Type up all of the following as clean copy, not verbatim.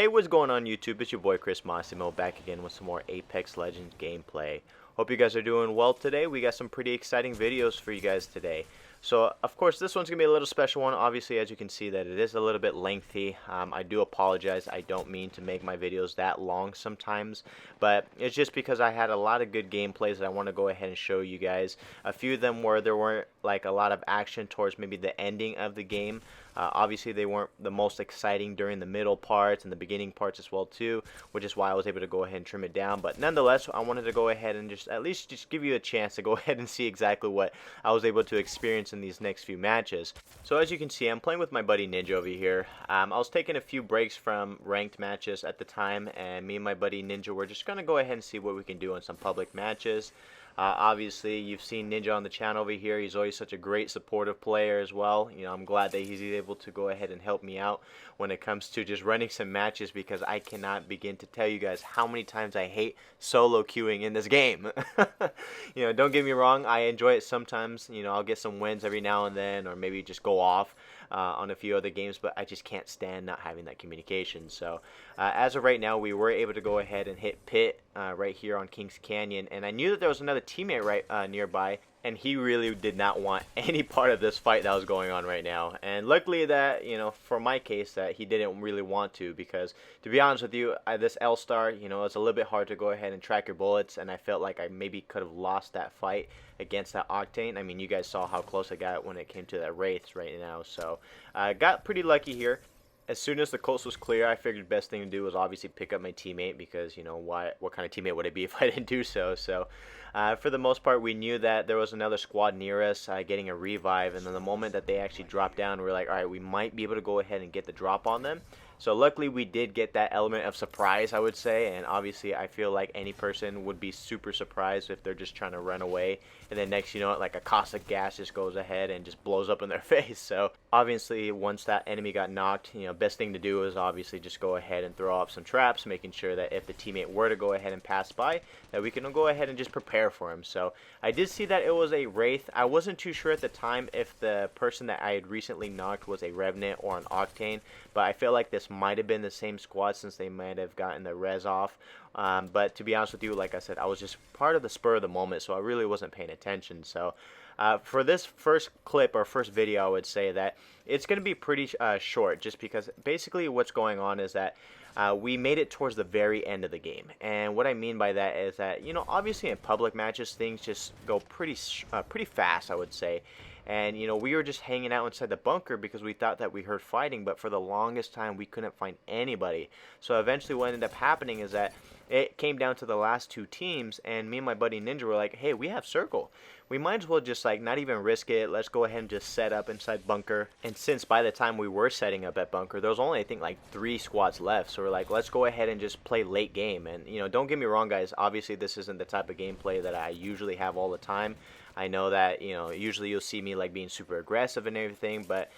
Hey, what's going on YouTube? It's your boy Chris Massimo back again with some more Apex Legends gameplay. Hope you guys are doing well today. We got some pretty exciting videos for you guys today. So, of course, this one's going to be a little special one. Obviously, as you can see, that it is a little bit lengthy. I do apologize. I don't mean to make my videos that long sometimes. But it's just because I had a lot of good gameplays that I want to go ahead and show you guys. A few of them where there weren't like a lot of action towards maybe the ending of the game. Obviously, they weren't the most exciting during the middle parts and the beginning parts as well too, which is why I was able to go ahead and trim it down. But nonetheless, I wanted to go ahead and just at least just give you a chance to go ahead and see exactly what I was able to experience in these next few matches. So as you can see, I'm playing with my buddy Ninja over here. I was taking a few breaks from ranked matches at the time, and me and my buddy Ninja were just going to go ahead and see what we can do in some public matches. Obviously, you've seen Ninja on the channel over here. He's always such a great supportive player as well. You know, I'm glad that he's able to go ahead and help me out when it comes to just running some matches, because I cannot begin to tell you guys how many times I hate solo queuing in this game. You know, don't get me wrong, I enjoy it sometimes. You know, I'll get some wins every now and then, or maybe just go off on a few other games, but I just can't stand not having that communication. So as of right now, we were able to go ahead and hit Pit right here on Kings Canyon, and I knew that there was another teammate right nearby, and he really did not want any part of this fight that was going on right now. And luckily that, you know, for my case, that he didn't really want to, because to be honest with you, this L-Star, you know, it's a little bit hard to go ahead and track your bullets, and I felt like I maybe could have lost that fight against that Octane. I mean, you guys saw how close I got when it came to that Wraith right now, so I got pretty lucky here. As soon as the coast was clear, I figured the best thing to do was obviously pick up my teammate, because, you know, what kind of teammate would it be if I didn't do so? So, for the most part, we knew that there was another squad near us getting a revive, and then the moment that they actually dropped down, we were like, all right, we might be able to go ahead and get the drop on them. So luckily we did get that element of surprise, I would say, and obviously I feel like any person would be super surprised if they're just trying to run away, and then next you know it, like a caustic gas just goes ahead and just blows up in their face. So obviously once that enemy got knocked, you know, best thing to do is obviously just go ahead and throw up some traps, making sure that if the teammate were to go ahead and pass by, that we can go ahead and just prepare for him. So I did see that it was a Wraith. I wasn't too sure at the time if the person that I had recently knocked was a Revenant or an Octane, but I feel like this might have been the same squad, since they might have gotten the res off. But to be honest with you, like I said, I was just part of the spur of the moment, so I really wasn't paying attention. So for this first clip or first video, I would say that it's going to be pretty short, just because basically what's going on is that we made it towards the very end of the game. And what I mean by that is that, you know, obviously in public matches things just go pretty fast, I would say. And, you know, we were just hanging out inside the bunker because we thought that we heard fighting, but for the longest time we couldn't find anybody. So eventually what ended up happening is that it came down to the last two teams, and me and my buddy Ninja were like, hey, we have circle. We might as well just like not even risk it. Let's go ahead and just set up inside bunker. And since by the time we were setting up at bunker, there was only I think like 3 squads left. So we're like, let's go ahead and just play late game. And, you know, don't get me wrong, guys. Obviously this isn't the type of gameplay that I usually have all the time. I know that, you know, usually you'll see me like being super aggressive and everything, but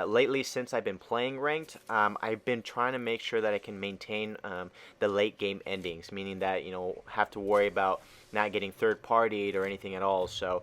lately, since I've been playing ranked, I've been trying to make sure that I can maintain the late game endings, meaning that, you know, have to worry about not getting third partied or anything at all. So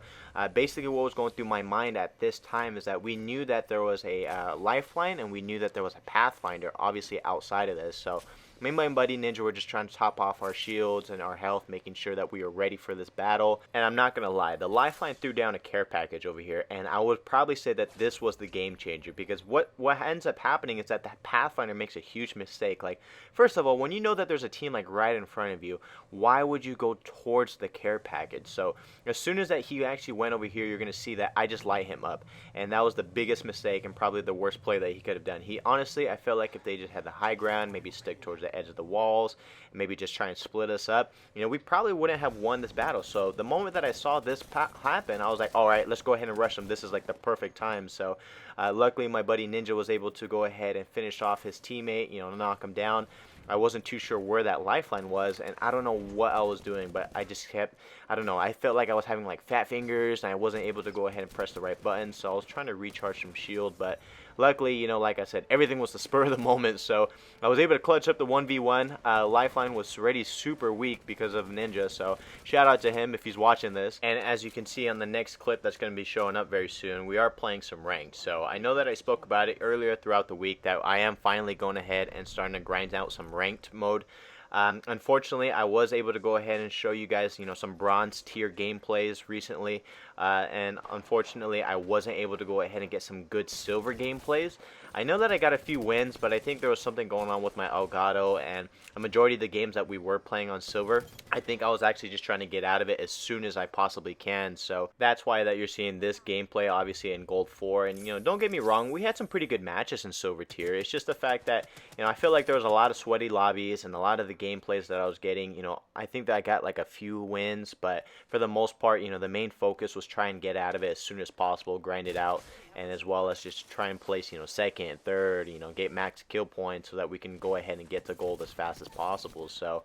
basically what was going through my mind at this time is that we knew that there was a lifeline, and we knew that there was a pathfinder obviously outside of this. So me and my buddy Ninja were just trying to top off our shields and our health, making sure that we were ready for this battle. And I'm not going to lie, the lifeline threw down a care package over here, and I would probably say that this was the game changer, because what ends up happening is that the Pathfinder makes a huge mistake. Like, first of all, when you know that there's a team like right in front of you, why would you go towards the care package? So as soon as that he actually went over here, you're going to see that I just light him up, and that was the biggest mistake and probably the worst play that he could have done. He honestly, I felt like if they just had the high ground, maybe stick towards the edge of the walls, and maybe just try and split us up, you know, we probably wouldn't have won this battle. So the moment that I saw this happen, I was like, all right, let's go ahead and rush them. This is like the perfect time. So luckily my buddy Ninja was able to go ahead and finish off his teammate, you know, knock him down. I wasn't too sure where that lifeline was, and I don't know what I was doing, but I just kept, I don't know, I felt like I was having like fat fingers, and I wasn't able to go ahead and press the right button. So I was trying to recharge some shield, but luckily, you know, like I said, everything was the spur of the moment, so I was able to clutch up the 1v1. Lifeline was already super weak because of Ninja, so shout out to him if he's watching this. And as you can see on the next clip that's going to be showing up very soon, we are playing some ranked. So I know that I spoke about it earlier throughout the week that I am finally going ahead and starting to grind out some ranked mode. Unfortunately, I was able to go ahead and show you guys, you know, some bronze tier gameplays recently, and unfortunately, I wasn't able to go ahead and get some good silver gameplays. I know that I got a few wins, but I think there was something going on with my Elgato, and a majority of the games that we were playing on silver, I think I was actually just trying to get out of it as soon as I possibly can. So that's why that you're seeing this gameplay, obviously in Gold 4. And, you know, don't get me wrong, we had some pretty good matches in silver tier. It's just the fact that, you know, I feel like there was a lot of sweaty lobbies, and a lot of the gameplays that I was getting, you know, I think that I got like a few wins, but for the most part, you know, the main focus was try and get out of it as soon as possible, grind it out, and as well as just try and place, you know, second, third, you know, get max kill points so that we can go ahead and get to gold as fast as possible. So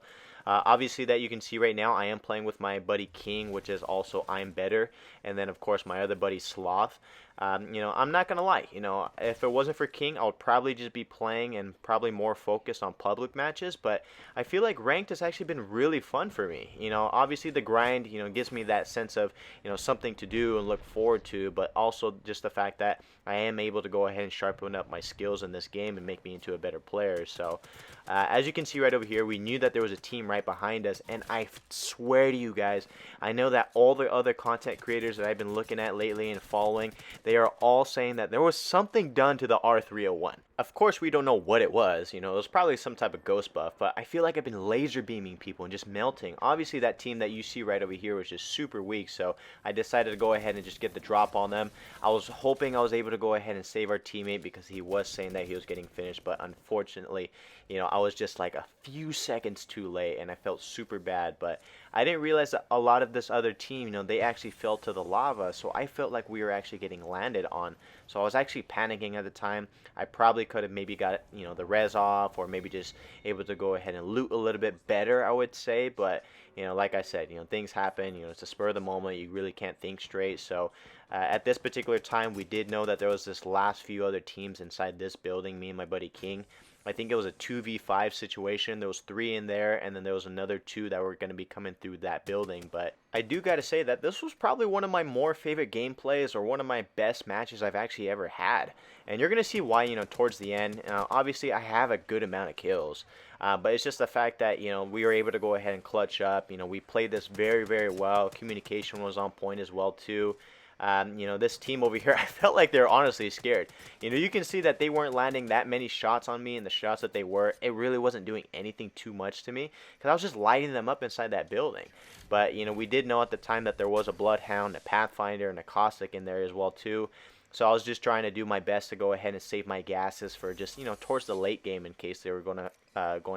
obviously that you can see right now, I am playing with my buddy King, which is also I'm Better, and then of course my other buddy Sloth. You know, I'm not gonna lie, you know, if it wasn't for King, I would probably just be playing and probably more focused on public matches, but I feel like ranked has actually been really fun for me. You know, obviously the grind, you know, gives me that sense of, you know, something to do and look forward to, but also just the fact that I am able to go ahead and sharpen up my skills in this game and make me into a better player. So as you can see right over here, we knew that there was a team right behind us, and I swear to you guys, I know that all the other content creators that I've been looking at lately and following, they are all saying that there was something done to the R-301. Of course, we don't know what it was. You know, it was probably some type of ghost buff, but I feel like I've been laser beaming people and just melting. Obviously, that team that you see right over here was just super weak, so I decided to go ahead and just get the drop on them. I was hoping I was able to go ahead and save our teammate because he was saying that he was getting finished, but unfortunately, you know, I was just like a few seconds too late, and I felt super bad. But I didn't realize that a lot of this other team, you know, they actually fell to the lava, so I felt like we were actually getting landed on. So I was actually panicking at the time. I probably could have maybe got, you know, the res off, or maybe just able to go ahead and loot a little bit better, I would say. But, you know, like I said, you know, things happen. You know, it's a spur of the moment. You really can't think straight. So at this particular time, we did know that there was this last few other teams inside this building, me and my buddy King. I think it was a 2v5 situation. There was 3 in there, and then there was another 2 that were going to be coming through that building. But I do got to say that this was probably one of my more favorite gameplays, or one of my best matches I've actually ever had. And you're going to see why, you know, towards the end. Obviously, I have a good amount of kills. But it's just the fact that, you know, we were able to go ahead and clutch up. You know, we played this very, very well. Communication was on point as well, too. You know, this team over here, I felt like they're honestly scared. You know, you can see that they weren't landing that many shots on me, and the shots that they were, it really wasn't doing anything too much to me, because I was just lighting them up inside that building. But, you know, we did know at the time that there was a Bloodhound, a Pathfinder, and a Caustic in there as well, too. So I was just trying to do my best to go ahead and save my gases for just, you know, towards the late game in case they were going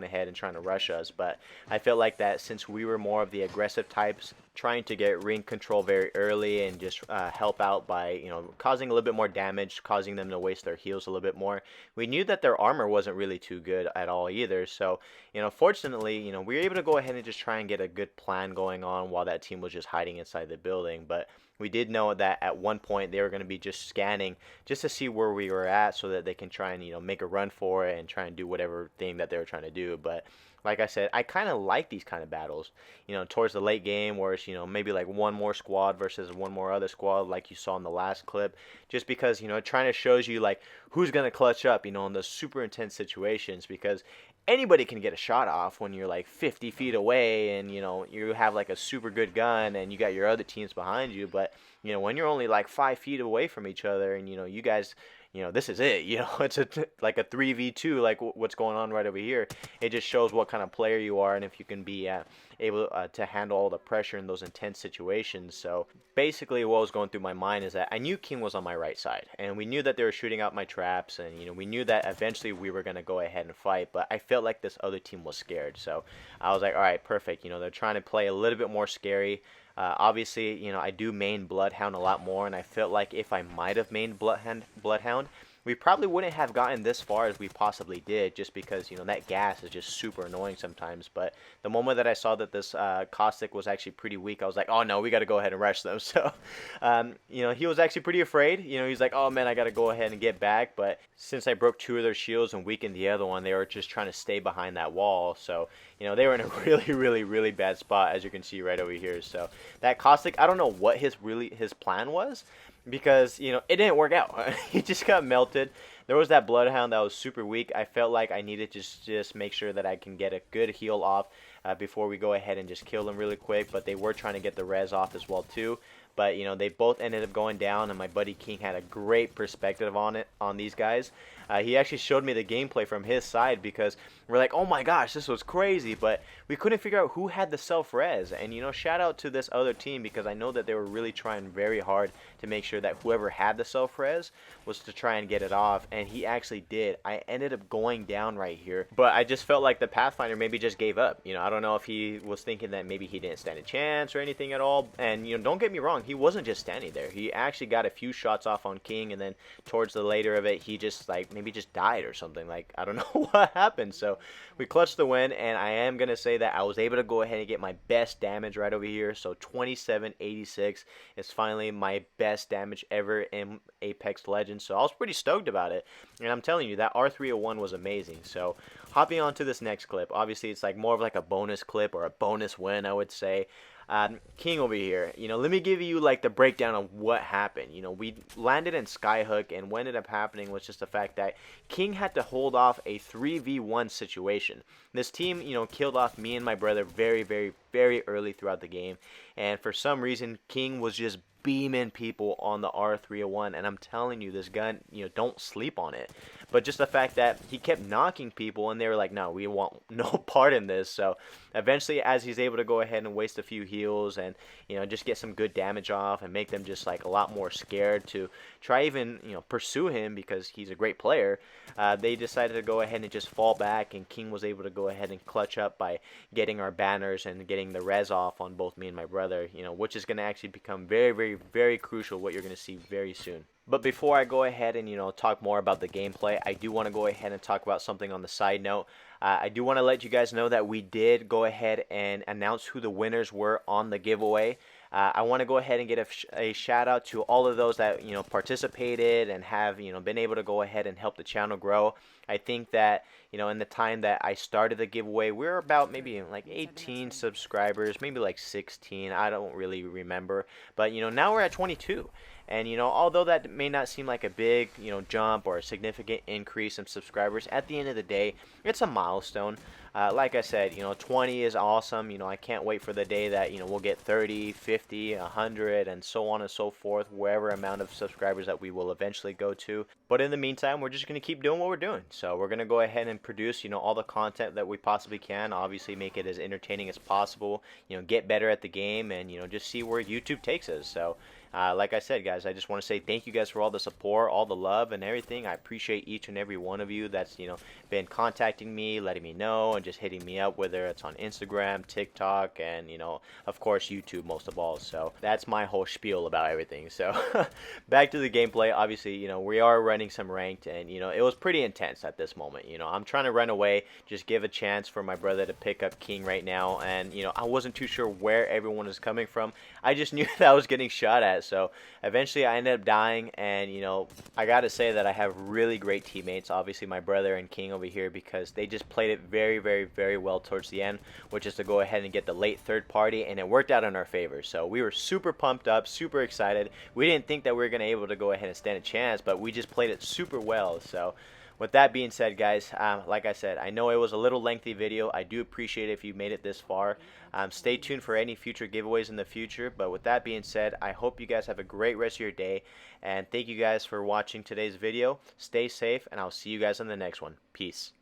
ahead and trying to rush us. But I felt like that since we were more of the aggressive types, trying to get ring control very early and just help out by, you know, causing a little bit more damage, causing them to waste their heals a little bit more. We knew that their armor wasn't really too good at all either. So, you know, fortunately, you know, we were able to go ahead and just try and get a good plan going on while that team was just hiding inside the building. But we did know that at one point they were going to be just scanning just to see where we were at, so that they can try and, you know, make a run for it and try and do whatever thing that they were trying to do. But like I said, I kind of like these kind of battles, you know, towards the late game, where it's, you know, maybe like one more squad versus one more other squad, like you saw in the last clip, just because, you know, it trying to shows you like who's going to clutch up, you know, in those super intense situations, because anybody can get a shot off when you're like 50 feet away, and, you know, you have like a super good gun and you got your other teams behind you. But, you know, when you're only like 5 feet away from each other, and, you know, you guys, you know, this is it. You know, it's like a 3v2, like what's going on right over here. It just shows what kind of player you are, and if you can be able to handle all the pressure in those intense situations. So basically what was going through my mind is that I knew King was on my right side, and we knew that they were shooting out my traps, and, you know, we knew that eventually we were going to go ahead and fight, but I felt like this other team was scared. So I was like, all right, perfect. You know, they're trying to play a little bit more scary. Obviously, you know, I do main Bloodhound a lot more, and I felt like if I might have mained Bloodhound, we probably wouldn't have gotten this far as we possibly did, just because, you know, that gas is just super annoying sometimes. But the moment that I saw that this caustic was actually pretty weak, I was like, oh no, we got to go ahead and rush them. So, you know, he was actually pretty afraid. You know, he's like, oh man, I got to go ahead and get back. But since I broke 2 of their shields and weakened the other one, they were just trying to stay behind that wall. So, you know, they were in a really bad spot, as you can see right over here. So that caustic, I don't know what his plan was, because, you know, it didn't work out. He just got melted. There was that bloodhound that was super weak. I felt like I needed to just make sure that I can get a good heal off before we go ahead and just kill them really quick. But they were trying to get the res off as well too. But, you know, they both ended up going down, and my buddy King had a great perspective on these guys. He actually showed me the gameplay from his side, because we're like, oh my gosh, this was crazy, but we couldn't figure out who had the self-res. And, you know, shout out to this other team, because I know that they were really trying very hard to make sure that whoever had the self-res was to try and get it off, and he actually did. I ended up going down right here, but I just felt like the Pathfinder maybe just gave up. You know, I don't know if he was thinking that maybe he didn't stand a chance or anything at all. And, you know, don't get me wrong, he wasn't just standing there. He actually got a few shots off on King, and then towards the later of it, he just, like, maybe just died or something. Like, I don't know what happened. So we clutched the win, and I am going to say that I was able to go ahead and get my best damage right over here. So 2786 is finally my best damage ever in Apex Legends. So I was pretty stoked about it. And I'm telling you, that R-301 was amazing. So hopping on to this next clip, obviously it's like more of like a bonus clip, or a bonus win, I would say. King over here, you know, let me give you like the breakdown of what happened. You know, we landed in Skyhook, and what ended up happening was just the fact that King had to hold off a 3v1 situation. This team, you know, killed off me and my brother very early throughout the game, and for some reason King was just beaming people on the R-301, and I'm telling you, this gun, you know, don't sleep on it. But just the fact that he kept knocking people, and they were like, no, we want no part in this. So eventually, as he's able to go ahead and waste a few heals, and, you know, just get some good damage off, and make them just like a lot more scared to try even, you know, pursue him, because he's a great player, they decided to go ahead and just fall back, and King was able to go ahead and clutch up by getting our banners and getting the res off on both me and my brother, you know, which is going to actually become very crucial, what you're going to see very soon. But before I go ahead and, you know, talk more about the gameplay, I do want to go ahead and talk about something on the side note. I do want to let you guys know that we did go ahead and announce who the winners were on the giveaway. I want to go ahead and get a shout out to all of those that, you know, participated and have, you know, been able to go ahead and help the channel grow. I think that, you know, in the time that I started the giveaway, we were about maybe like 18 subscribers, maybe like 16. I don't really remember. But, you know, now we're at 22. And, you know, although that may not seem like a big, you know, jump or a significant increase in subscribers, at the end of the day, it's a milestone. Like I said, you know, 20 is awesome. You know, I can't wait for the day that, you know, we'll get 30, 50, 100, and so on and so forth, wherever amount of subscribers that we will eventually go to. But in the meantime, we're just going to keep doing what we're doing. So we're going to go ahead and produce, you know, all the content that we possibly can. Obviously, make it as entertaining as possible, you know, get better at the game, and, you know, just see where YouTube takes us. So like I said, guys, I just want to say thank you guys for all the support, all the love and everything. I appreciate each and every one of you that's, you know, been contacting me, letting me know, and just hitting me up, whether it's on Instagram, TikTok, and, you know, of course, YouTube most of all. So that's my whole spiel about everything. So back to the gameplay. Obviously, you know, we are running some ranked, and, you know, it was pretty intense at this moment. You know, I'm trying to run away, just give a chance for my brother to pick up King right now, and, you know, I wasn't too sure where everyone is coming from. I just knew that I was getting shot at. So eventually I ended up dying, and, you know, I gotta say that I have really great teammates, obviously my brother and King over here, because they just played it very well towards the end, which is to go ahead and get the late third party, and it worked out in our favor. So we were super pumped up, super excited. We didn't think that we were gonna be able to go ahead and stand a chance, but we just played it super well. So with that being said, guys, like I said, I know it was a little lengthy video. I do appreciate it if you made it this far. Stay tuned for any future giveaways in the future. But with that being said, I hope you guys have a great rest of your day. And thank you guys for watching today's video. Stay safe, and I'll see you guys in the next one. Peace.